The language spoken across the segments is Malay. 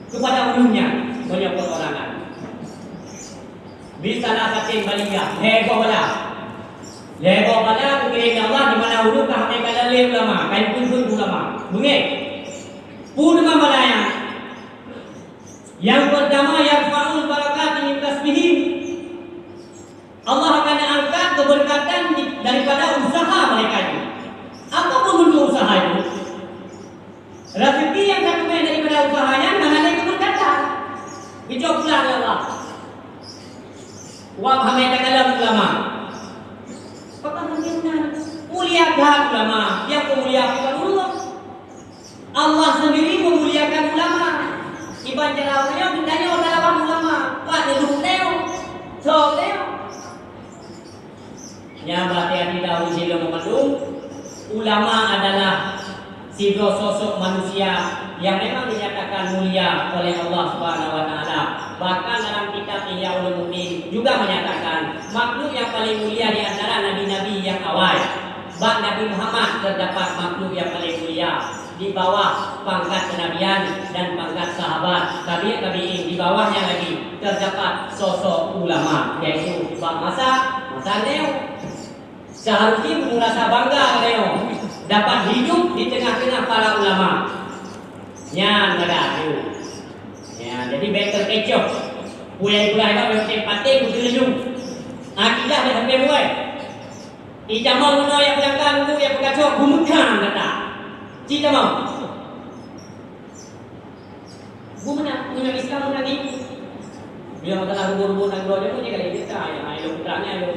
kepada ulumnya banyak perorangan. Bisa lah saking baliyah, heboh bala kekering Allah di mana ulu kah mereka dalil ulama, kain pun ulama. Bengek. Purma malaya. Yang pertama yarfa'ul barakat min tasbihim. Allah akan angkat keberkatan daripada usaha mereka itu. Apapun bentuk usaha itu. Rezeki yang satu daripada usahanya mengenai keberkatan. Bijak pula Allah. Wa hamai kalam ulama. Bagaimana muliakan ulama? Yang memuliakan Allah. Allah sendiri memuliakan ulama. Iban jalannya bundanya orang ulama. Wah, dulu neo. So neo. Yang berarti dahulu sila mengandung ulama adalah sosok manusia yang memang dinyatakan mulia oleh Allah Subhanahu wa taala. Bahkan dalam kitab Ihya Ulumuddin juga menyatakan makhluk yang paling mulia di antara nabi-nabi yang awal. Bak Nabi Muhammad terdapat makhluk yang paling mulia di bawah pangkat kenabian dan pangkat sahabat. Tabi'in di bawahnya lagi terdapat sosok ulama, yaitu Bak Masa Neo. Seharusnya merasa bangga Neo dapat hidup di tengah-tengah para ulama. Nya ada tu. Ya, jadi better kecoh. Pulai-pulai apa yang penting betul. Akidah dah sampai mulai. Ijamau mana yang berangkat dulu yang berkacau gumekan kata. Cita mau. Gumena Islam mana ni? Dia masalah rubur-rubur dan dua dia punya kali kita yang ayo putranya ayo.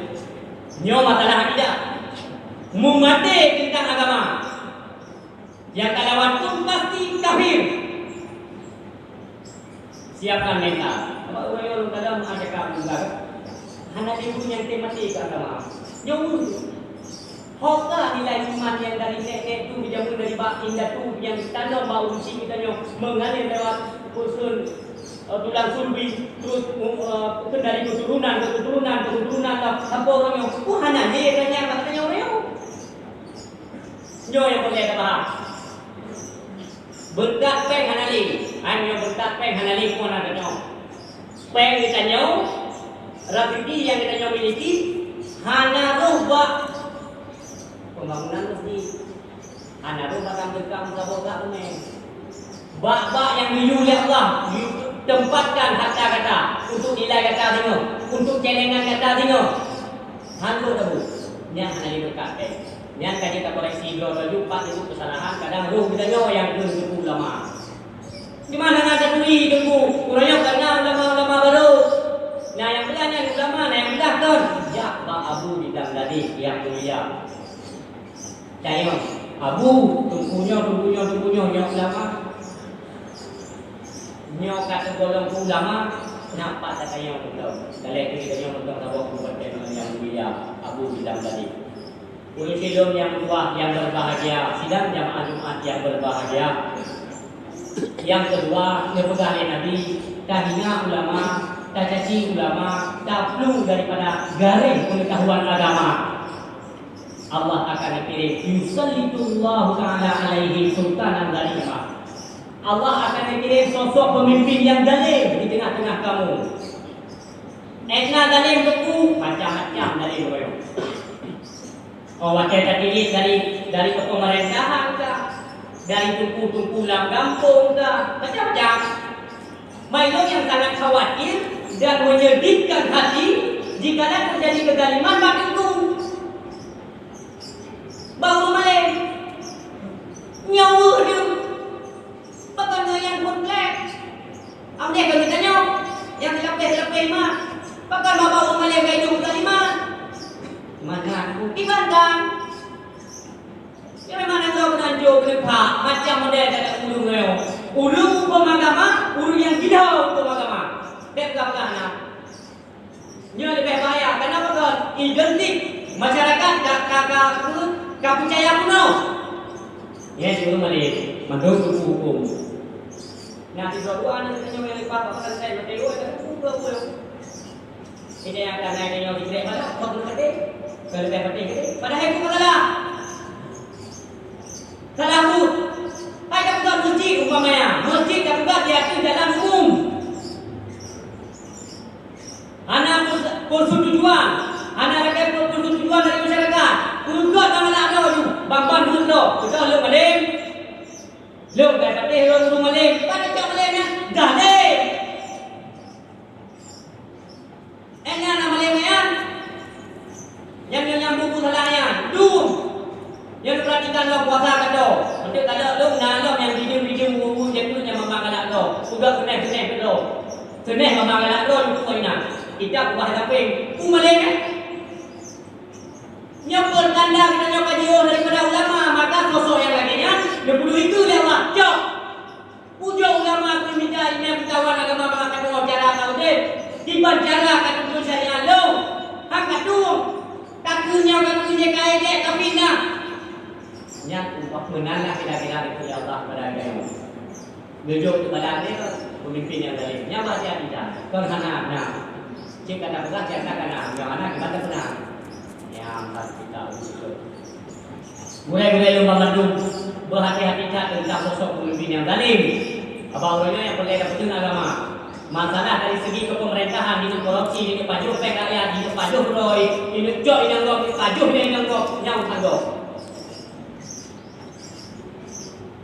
Nyo masalah akidah. Mumate tentang agama. Yang kalawan pun pasti kafir. Siapkan mental. Apa orang dalam ada kamu enggak? Hanya dia punya temati agama. Jauh. Hoka nilai iman yang dari nenek tu dijamu dari bak indah tu yang tanam bau usi kita nyo mengalir lewat usul tulang sulbi terus dari keturunan apa orang nyo hanya dia tanya katanya orang nyo yang boleh faham berkat peng hanali anyo berkat peng hanali pun ada nyo peng kita nyo rezeki yang kita nyo miliki hanya rubah pembangunan mesti anak rumah akan berkam sabota punya bak-bak yang diulia Allah ditempatkan harta kata untuk nilai kata dino untuk celengan kata dino hantu tahu nya hanya diberkat nya kaji tak koreksi dua jumpa itu kesalahan kadang ruh kita nyo yang tunggu lama di mana ada tui tunggu kurangnya karena ulama-ulama baru nah yang belanya ulama nah yang belah kan ya Pak Abu bidang tadi yang mulia Cahaya Abu tunggunya yang ulama nyo kat golong ulama nampak tak kaya betul dalek kita yang betul tahu buat yang mulia Abu bilang tadi kurikulum yang tua yang berbahagia sidang jamaah Jumat yang berbahagia yang kedua kepegangan Nabi kahina ulama tacaci ulama taplung daripada garis pengetahuan agama Allah akan kirim yusallitullahu ta'ala alaihi sultanan zalimah. Allah akan kirim sosok pemimpin yang zalim di tengah-tengah kamu. Ekna zalim beku macam-macam zalim koyo. Oh wakil terpilih dari pemerintahan kah? Dari tungku-tungku dalam kampung kah? Macam-macam. Mainan yang sangat khawatir dan menyedihkan hati jika terjadi kezaliman makin tu. Baru malam nyawa dia pakana yang kompleks ambil kalau ditanya yang lapis-lapis mah pakana baru malam kayak itu kalimat mana aku dibandang dia memang nak tahu nanjur kenapa macam model tak ulung leo ulung pemagama ulung yang tidak pemagama dekatlah nya lebih bahaya kenapa kan identik masyarakat kakak percaya kuno. Ya, sebelum mari mandung hukum. Nah, di dua anak kita yang lipat akan saya bertemu ada hukum. Ini yang akan naik yang dikira pada hukum gede. Kalau lebih penting gede. Pada hukum adalah salahut. Hai kamu masjid umpamanya. Masjid kamu buat dia itu dalam Senang memang galak don ku ina. Kita ubah taping. Ku maleng eh. Nya pertanda kita nya kajian daripada ulama, maka sosok yang lainnya dia perlu itu dia Allah. Cok. Pujuk ulama ku minta ini pengetahuan agama mengatakan cara kau deh. Dibacara kata tu syariat lo. Hak katu. Kakunya kaya dek kapina. Nya upah menanah kira-kira itu ya Allah pada agama. Duduk kepada dia pemimpin yang dari nya baca tidak. Kerana nah. Jika ada berat yang kena, yang mana kita benar. Yang pasti kita usul. Mulai lomba mendung berhati-hati tentang sosok pemimpin yang zalim. Apa-apanya yang boleh dapat agama. Masalah dari segi kepemerintahan, ini korupsi, ini pajuh pek rakyat, ini pajuh roy, ini cok ini anggap, ini pajuh ini anggap, yang anggap.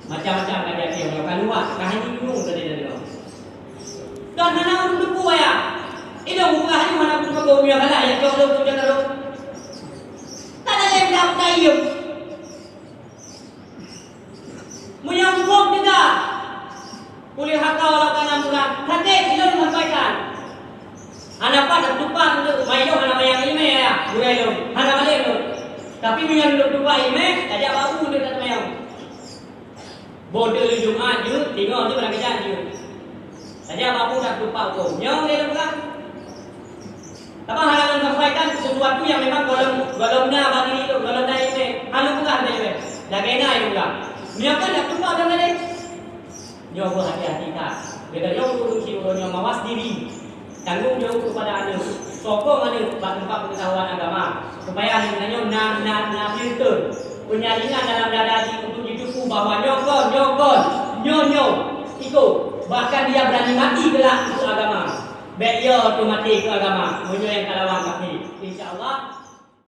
Macam-macam ada yang melakukan luar, kahini gunung dari luar. Dan mana orang lupu ya? Ini bukan hanya mana pun kau punya kalah yang kau lupu jangan lupu. Tak ada yang dapat kayu. Menyambung juga. Kuliah hakau lakukan bulan. Hati ilmu sampaikan. Anak pada tumpah untuk main anak yang ini ya. Bukan ilmu. Anak balik ilmu. Tapi dengan tumpah ini, ada babu dia kata mayang. Bodoh Jumat je, tengok tu pada kerja je. Saja babu tak tumpah hukum. Nyong dia bukan. Tapi hal sampaikan sesuatu yang memang golongnya bagi itu, golongnya ini. Hal bukan dia. Dah kena itu bukan. Nyong tak tumpah dah balik. Nyong berhati-hati tak. Bila nyong berurusi nyong mawas diri. Tanggung jawab kepada anda. Sokong anda tempat pengetahuan agama. Supaya anda nyong nak filter. Penyaringan dalam dada untuk dituku bahawa nyong ikut. Bahkan dia berani mati kelak untuk agama. Baik ia mati ke agama. Menyo yang kalawang kaki. InsyaAllah.